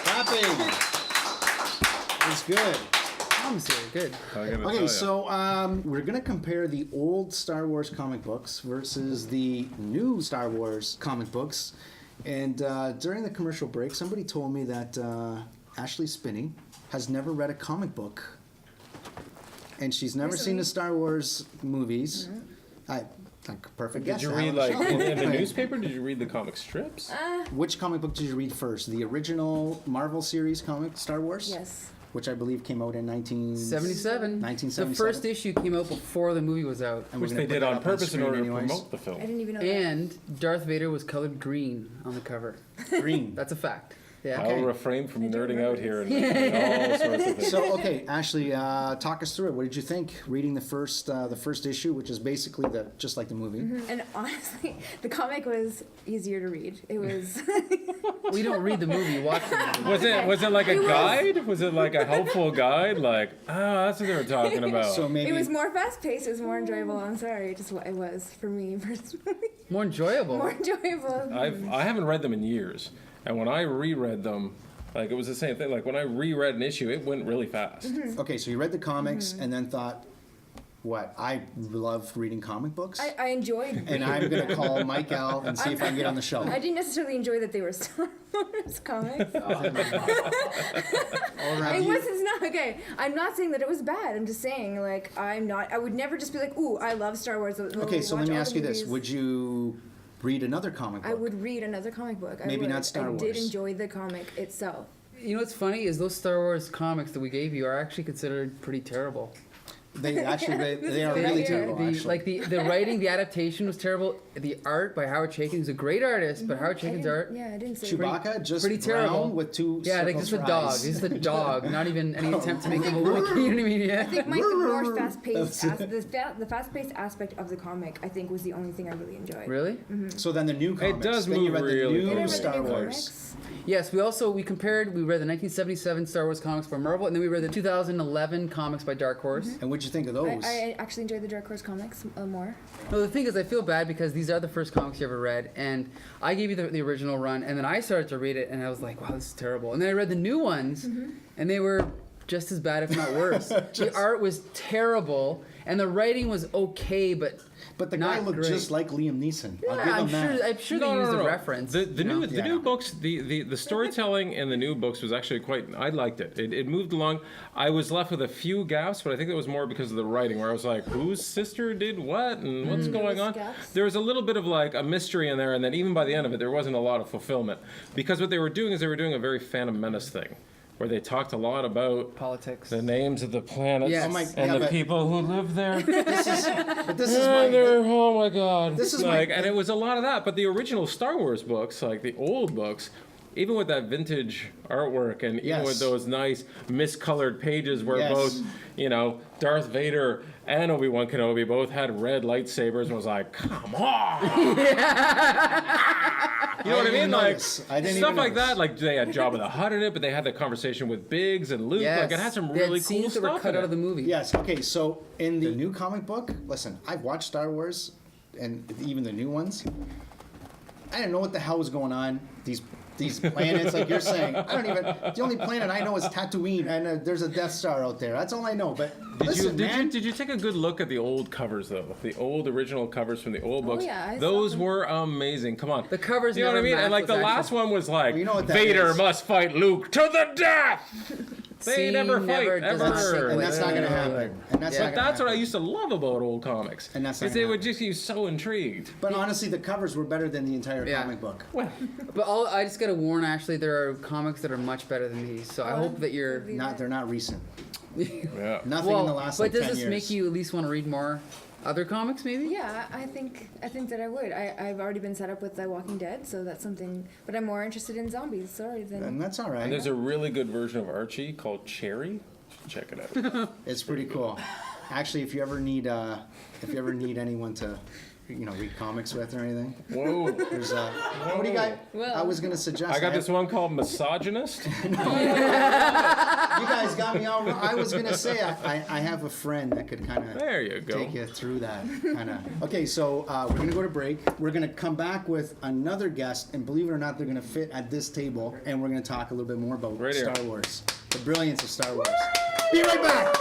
Clapping. It's good. Honestly, good. Okay, so we're going to compare the old Star Wars comic books versus the new Star Wars comic books. And during the commercial break, somebody told me that Ashley Spinney has never read a comic book. And she's never seen the Star Wars movies. Perfect guess. Did you read, like, in the newspaper? Did you read the comic strips? Which comic book did you read first? The original Marvel series comic, Star Wars? Yes. Which I believe came out in 1977. 1977. The first issue came out before the movie was out. And Which we're they gonna did put that on up purpose in screen order to anyways. promote the film. I didn't even know that. And Darth Vader was colored green on the cover. Green. That's a fact. Yeah. I'll refrain from nerding out here and making all sorts of things. So, okay, Ashley, talk us through it. What did you think reading the first issue, which is basically just like the movie? Mm-hmm. And honestly, the comic was easier to read. It was. We don't read the movie, watch the movie. Was it like a guide? Was it like a helpful guide? Like, that's what they were talking about. So maybe It was more fast paced. It was more enjoyable. I'm sorry, just what it was for me personally. More enjoyable. More enjoyable. I haven't read them in years. And when I reread them, like, it was the same thing. Like, when I reread an issue, it went really fast. Okay, so you read the comics and then thought, what? I love reading comic books? I enjoyed. And I'm going to call Mike out and see if I can get on the show. I didn't necessarily enjoy that they were Star Wars comics. It's not okay. I'm not saying that it was bad. I'm just saying, like, I would never just be like, ooh, I love Star Wars. Okay, so let me ask you this. Would you read another comic book? I would read another comic book. Maybe not Star Wars. I did enjoy the comic itself. You know what's funny is those Star Wars comics that we gave you are actually considered pretty terrible. They are really terrible. The writing, the adaptation was terrible. The art by Howard Chaykin, who's a great artist, but Howard Chaykin's art. Yeah, I didn't say Chewbacca just pretty terrible brown with two like just a dog. eyes. Just a dog. Not even any attempt to make him a Wookiee. You know what I mean? Yeah. I think the more fast-paced, the fast-paced aspect of the comic, I think, was the only thing I really enjoyed. Really? Mm-hmm. So then the new comics. It does then you move read really the new quick. Star Wars. Comics. Yes, we read the 1977 Star Wars comics by Marvel, and then we read the 2011 comics by Dark Horse. And what'd you think of those? I actually enjoyed the Dark Horse comics more. No, the thing is, I feel bad because these are the first comics you ever read, and I gave you the original run, and then I started to read it, and I was like, wow, this is terrible. And then I read the new ones, and they were just as bad, if not worse. The art was terrible, and the writing was okay, but the guy not looked great. just like Liam Neeson. I'll Yeah, give I'm him that. sure they used a reference. The you know? new books, the storytelling in the new books was actually I liked it. It moved along. I was left with a few gaps, but I think it was more because of the writing, where I was like, whose sister did what and what's going on? Gaps? There was a little bit of like a mystery in there, and then even by the end of it, there wasn't a lot of fulfillment. Because what they were doing is they were doing a very Phantom Menace thing, where they talked a lot about Politics. the names of the planets Yes. and the people who live there. This is Oh my God! This is and it was a lot of that. But the original Star Wars books, like the old books, even with that vintage artwork and even with those nice miscolored pages, where both, Darth Vader and Obi-Wan Kenobi both had red lightsabers, and was like, come on! You know what I mean? Like stuff like that. Like they had Jabba the Hutt in it, but they had the conversation with Biggs and Luke. Yes. Like it had some They had really scenes cool that were stuff cut in out it. of the movie. Yes. Okay. So in the new comic book, listen, I've watched Star Wars, and even the new ones. I didn't know what the hell was going on. These planets, like you're saying, the only planet I know is Tatooine, and there's a Death Star out there. That's all I know. But Did you take a good look at the old covers though? The old original covers from the old books. Yeah, I saw those them. were amazing. Come on. The covers. You know what I mean? And like the last one was like, Vader must fight Luke to the death. They never fight ever. And that's not going to happen. And that's what I used to love about old comics. And that's not is they would just get you so intrigued. But honestly, the covers were better than the entire comic book. Well, But I just got to warn Ashley, there are comics that are much better than these. So I hope that you're They're not recent. yeah. Nothing in the last but 10 years. does this make you at least want to read more other comics, maybe? Yeah, I think that I would. I've already been set up with The Walking Dead, so that's something. But I'm more interested in zombies. Sorry, And that's all right. And there's a really good version of Archie called Cherry. Check it out. It's pretty cool. Actually, if you ever need anyone to read comics with or anything? Whoa. There's what do you got? Well, I was gonna suggest. I got this one called Misogynist. You guys got me all wrong. I was gonna say I have a friend that could kind of There you go. take you through that kind of. Okay, so we're gonna go to break. We're gonna come back with another guest, and believe it or not, they're gonna fit at this table, and we're gonna talk a little bit more about Right here. Star Wars, the brilliance of Star Wars. Be right back.